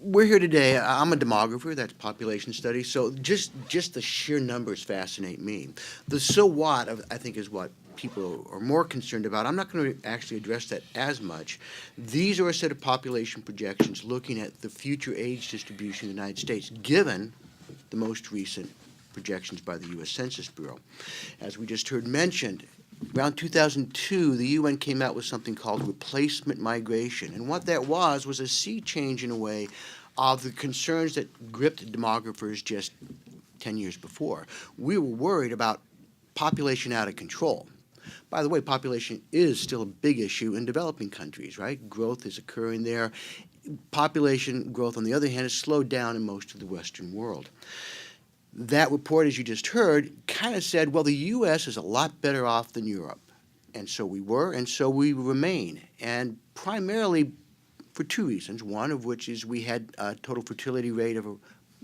we're here today. I'm a demographer. That's population studies. So just the sheer numbers fascinate me. The so what, I think, is what people are more concerned about. I'm not going to actually address that as much. These are a set of population projections looking at the future age distribution in the United States, given the most recent projections by the U.S. Census Bureau. As we just heard mentioned, around 2002, the UN came out with something called replacement migration. And what that was a sea change, in a way, of the concerns that gripped demographers just 10 years before. We were worried about population out of control. By the way, population is still a big issue in developing countries, right? Growth is occurring there. Population growth, on the other hand, has slowed down in most of the Western world. That report, as you just heard, kind of said, well, the U.S. is a lot better off than Europe. And so we were, and so we remain. And primarily for two reasons, one of which is we had a total fertility rate of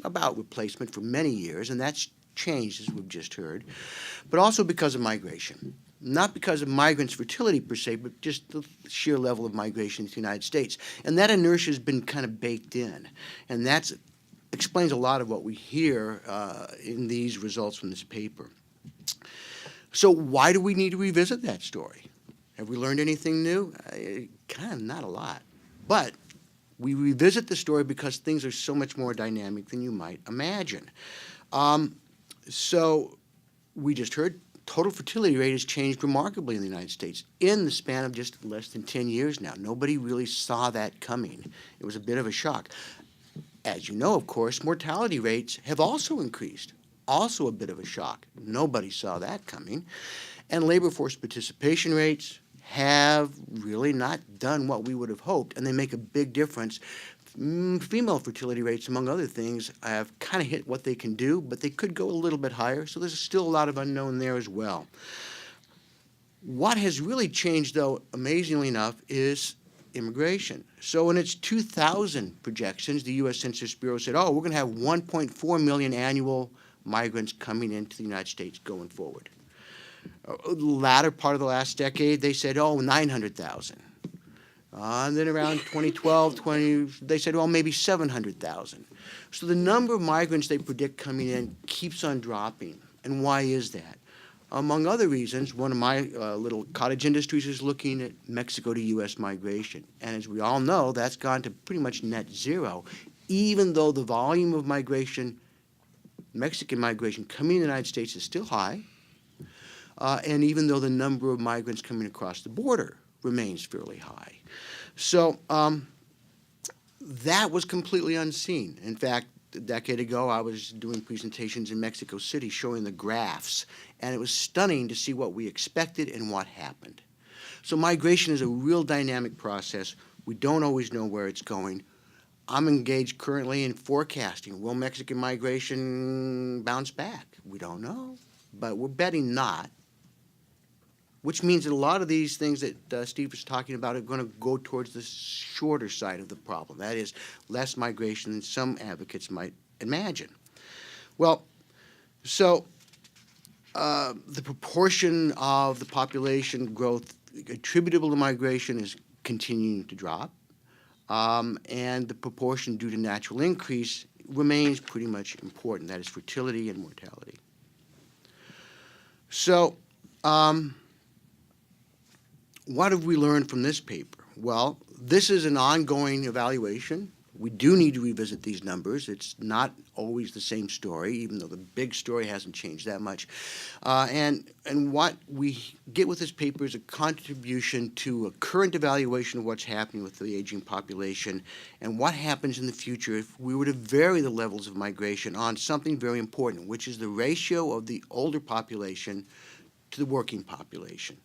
about replacement for many years, and that's changed, as we've just heard, but also because of migration. Not because of migrants' fertility per se, but just the sheer level of migration to the United States. And that inertia has been kind of baked in. And that explains a lot of what we hear in these results from this paper. So why do we need to revisit that story? Have we learned anything new? Kind of not a lot. But we revisit the story because things are so much more dynamic than you might imagine. So we just heard total fertility rate has changed remarkably in the United States in the span of just less than 10 years now. Nobody really saw that coming. It was a bit of a shock. As you know, of course, mortality rates have also increased. Also a bit of a shock. Nobody saw that coming. And labor force participation rates have really not done what we would have hoped, and they make a big difference. Female fertility rates, among other things, have kind of hit what they can do, but they could go a little bit higher, so there's still a lot of unknown there as well. What has really changed, though, amazingly enough, is immigration. So in its 2000 projections, the U.S. Census Bureau said, oh, we're going to have 1.4 million annual migrants coming into the United States going forward. Latter part of the last decade, they said, oh, 900,000. And then around 2012, they said, well, maybe 700,000. So the number of migrants they predict coming in keeps on dropping. And why is that? Among other reasons, one of my little cottage industries is looking at Mexico to U.S. migration. And as we all know, that's gone to pretty much net zero, even though the volume of migration, Mexican migration coming in the United States is still high, and even though the number of migrants coming across the border remains fairly high. So that was completely unseen. In fact, a decade ago, I was doing presentations in Mexico City showing the graphs, and it was stunning to see what we expected and what happened. So migration is a real dynamic process. We don't always know where it's going. I'm engaged currently in forecasting. Will Mexican migration bounce back? We don't know, but we're betting not. Which means that a lot of these things that Steve was talking about are going to go towards the shorter side of the problem. That is, less migration than some advocates might imagine. Well, so the proportion of the population growth attributable to migration is continuing to drop, and the proportion due to natural increase remains pretty much important. That is fertility and mortality. So, what have we learned from this paper? Well, this is an ongoing evaluation. We do need to revisit these numbers. It's not always the same story, even though the big story hasn't changed that much. And what we get with this paper is a contribution to a current evaluation of what's happening with the aging population and what happens in the future if we were to vary the levels of migration on something very important, which is the ratio of the older population to the working population.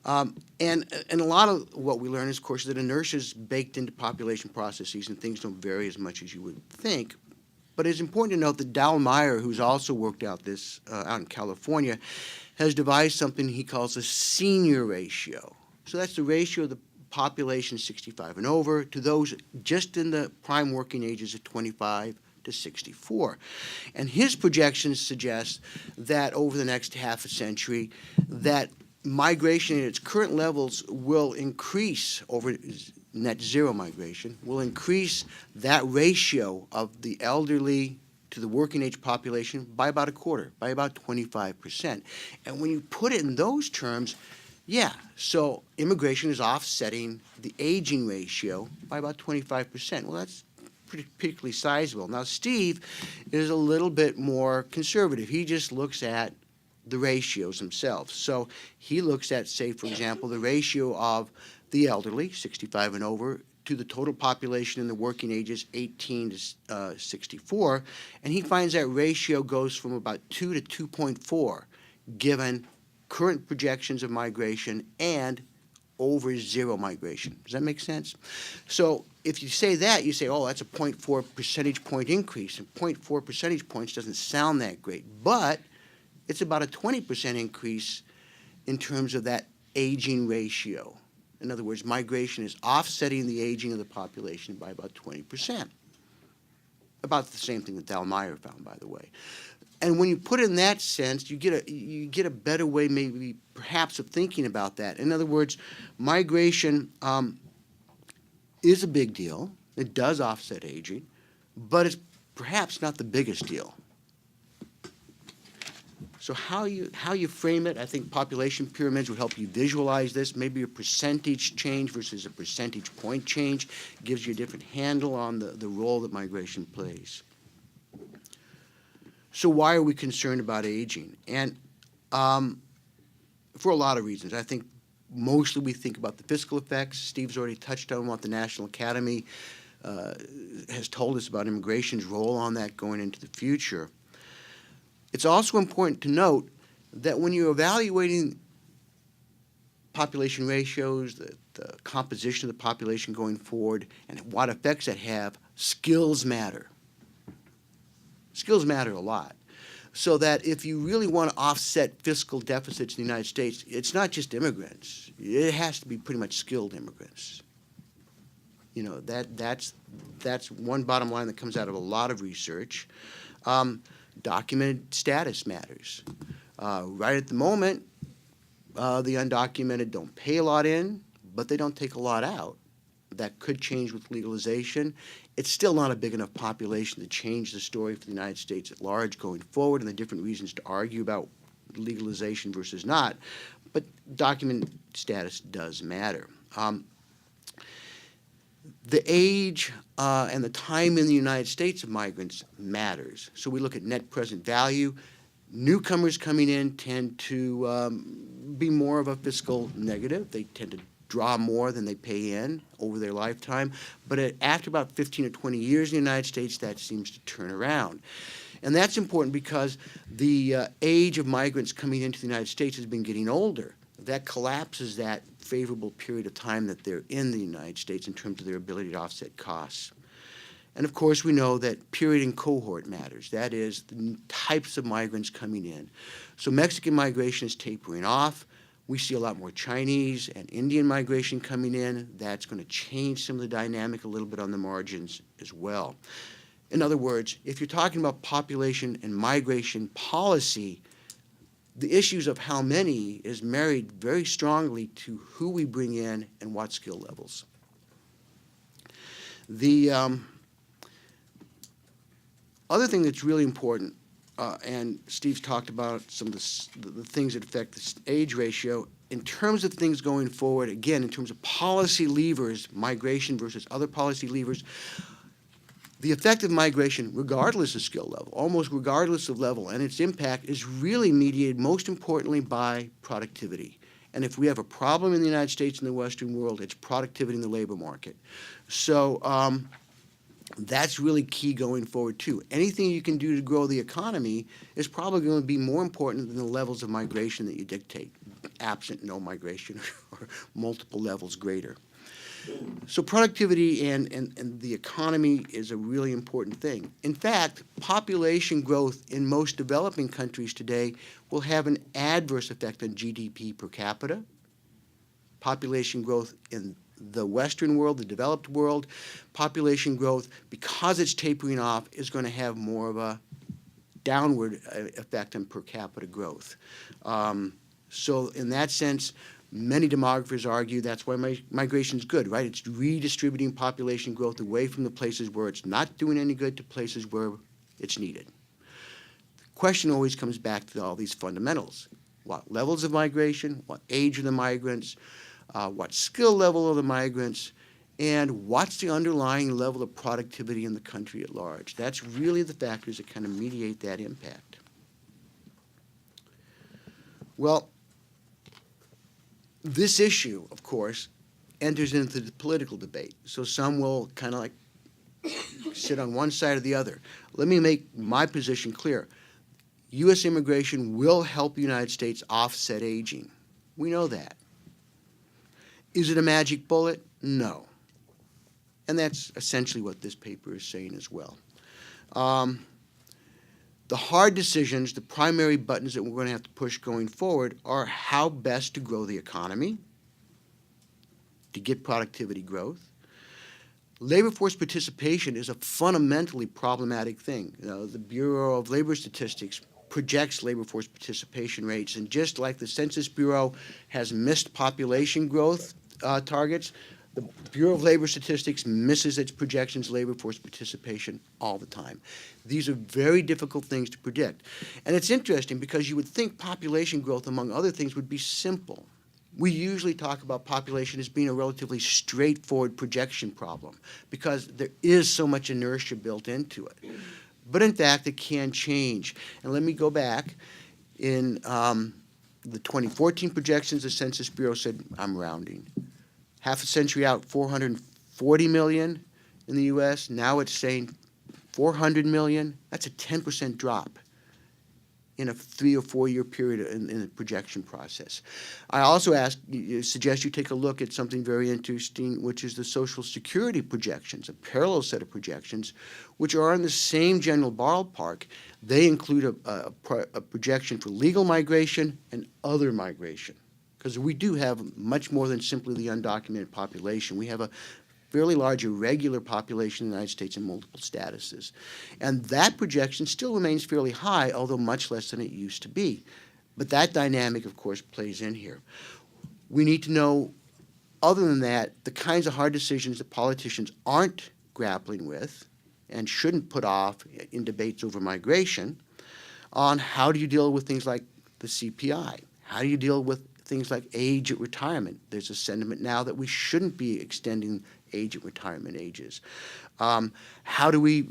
And a lot of what we learn is, of course, that inertia is baked into population processes and things don't vary as much as you would think. But it's important to note that Meyer, who's also worked out this out in California, has devised something he calls a senior ratio. So that's the ratio of the population 65 and over to those just in the prime working ages of 25 to 64. And his projections suggest that over the next half a century, that migration at its current levels will increase over net zero migration, will increase that ratio of the elderly to the working age population by about a quarter, by about 25%. And when you put it in those terms, yeah, so immigration is offsetting the aging ratio by about 25%. Well, that's particularly sizable. Now, Steve is a little bit more conservative. He just looks at the ratios themselves. So he looks at, say, for example, the ratio of the elderly, 65 and over, to the total population in the working ages 18 to 64, and he finds that ratio goes from about 2 to 2.4, given current projections of migration and over zero migration. Does that make sense? So if you say that, you say, oh, that's a 0.4 percentage point increase, and 0.4 percentage points doesn't sound that great, but it's about a 20% increase in terms of that aging ratio. In other words, migration is offsetting the aging of the population by about 20%. About the same thing that Dalmeyer found, by the way. And when you put it in that sense, you get a better way, maybe perhaps, of thinking about that. In other words, migration is a big deal. It does offset aging, but it's perhaps not the biggest deal. So how you frame it, I think population pyramids would help you visualize this. Maybe a percentage change versus a percentage point change gives you a different handle on the role that migration plays. So why are we concerned about aging? And for a lot of reasons. I think mostly we think about the fiscal effects. Steve's already touched on what the National Academy has told us about immigration's role on that going into the future. It's also important to note that when you're evaluating population ratios, the composition of the population going forward, and what effects that have, skills matter. Skills matter a lot. So that if you really want to offset fiscal deficits in the United States, it's not just immigrants. It has to be pretty much skilled immigrants. You know, that's one bottom line that comes out of a lot of research. Documented status matters. Right at the moment, the undocumented don't pay a lot in, but they don't take a lot out. That could change with legalization. It's still not a big enough population to change the story for the United States at large going forward, and the different reasons to argue about legalization versus not. But documented status does matter. The age and the time in the United States of migrants matters. So we look at net present value. Newcomers coming in tend to be more of a fiscal negative. They tend to draw more than they pay in over their lifetime. But after about 15 or 20 years in the United States, that seems to turn around. And that's important because the age of migrants coming into the United States has been getting older. That collapses that favorable period of time that they're in the United States in terms of their ability to offset costs. And of course, we know that period and cohort matters. That is, the types of migrants coming in. So Mexican migration is tapering off. We see a lot more Chinese and Indian migration coming in. That's going to change some of the dynamic a little bit on the margins as well. In other words, if you're talking about population and migration policy, the issues of how many is married very strongly to who we bring in and what skill levels. The other thing that's really important, and Steve's talked about some of the things that affect the age ratio, in terms of things going forward, again, in terms of policy levers, migration versus other policy levers, the effect of migration, regardless of skill level, almost regardless of level, and its impact is really mediated most importantly by productivity. And if we have a problem in the United States and the Western world, it's productivity in the labor market. So that's really key going forward too. Anything you can do to grow the economy is probably going to be more important than the levels of migration that you dictate, absent no migration or multiple levels greater. So productivity and the economy is a really important thing. In fact, population growth in most developing countries today will have an adverse effect on GDP per capita. Population growth in the Western world, the developed world, population growth, because it's tapering off, is going to have more of a downward effect on per capita growth. So in that sense, Many demographers argue that's why migration is good, right? It's redistributing population growth away from the places where it's not doing any good to places where it's needed. The question always comes back to all these fundamentals. What levels of migration, what age of the migrants, what skill level of the migrants, and what's the underlying level of productivity in the country at large. That's really the factors that kind of mediate that impact. Well, this issue, of course, enters into the political debate. So some will kind of like sit on one side or the other. Let me make my position clear. U.S. immigration will help the United States offset aging. We know that. Is it a magic bullet? No. And that's essentially what this paper is saying as well. The hard decisions, the primary buttons that we're going to have to push going forward are how best to grow the economy, to get productivity growth. Labor force participation is a fundamentally problematic thing. You know, the Bureau of Labor Statistics projects labor force participation rates, and just like the Census Bureau has missed population growth targets, the Bureau of Labor Statistics misses its projections labor force participation all the time. These are very difficult things to predict. And it's interesting because you would think population growth, among other things, would be simple. We usually talk about population as being a relatively straightforward projection problem because there is so much inertia built into it. But in fact, it can change. And let me go back. In the 2014 projections, the Census Bureau said, I'm rounding. Half a century out, 440 million in the U.S. Now it's saying 400 million. That's a 10% drop in a 3 or 4 year period in the projection process. I also suggest you take a look at something very interesting, which is the Social Security projections, a parallel set of projections, which are in the same general ballpark. They include a projection for legal migration and other migration, because we do have much more than simply the undocumented population. We have a fairly large irregular population in the United States in multiple statuses. And that projection still remains fairly high, although much less than it used to be. But that dynamic, of course, plays in here. We need to know, other than that, the kinds of hard decisions that politicians aren't grappling with and shouldn't put off in debates over migration, on how do you deal with things like the CPI? How do you deal with things like age at retirement? There's a sentiment now that we shouldn't be extending age at retirement ages. How do we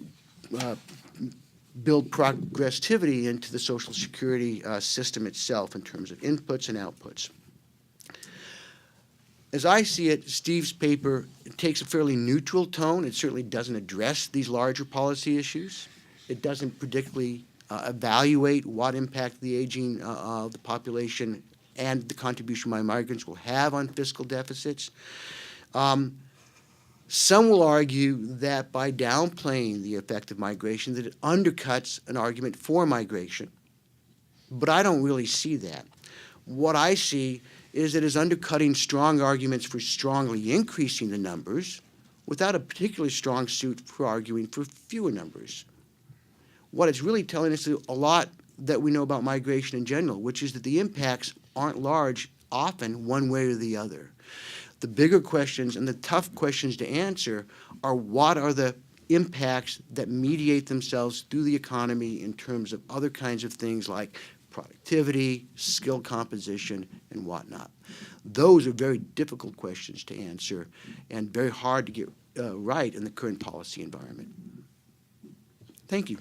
build progressivity into the Social Security system itself in terms of inputs and outputs? As I see it, Steve's paper takes a fairly neutral tone. It certainly doesn't address these larger policy issues. It doesn't particularly evaluate what impact the aging of the population and the contribution by migrants will have on fiscal deficits. Some will argue that by downplaying the effect of migration, that it undercuts an argument for migration. But I don't really see that. What I see is that it's undercutting strong arguments for strongly increasing the numbers without a particularly strong suit for arguing for fewer numbers. What it's really telling us a lot that we know about migration in general, which is that the impacts aren't large often one way or the other. The bigger questions and the tough questions to answer are what are the impacts that mediate themselves through the economy in terms of other kinds of things like productivity, skill composition, and whatnot. Those are very difficult questions to answer and very hard to get right in the current policy environment. Thank you.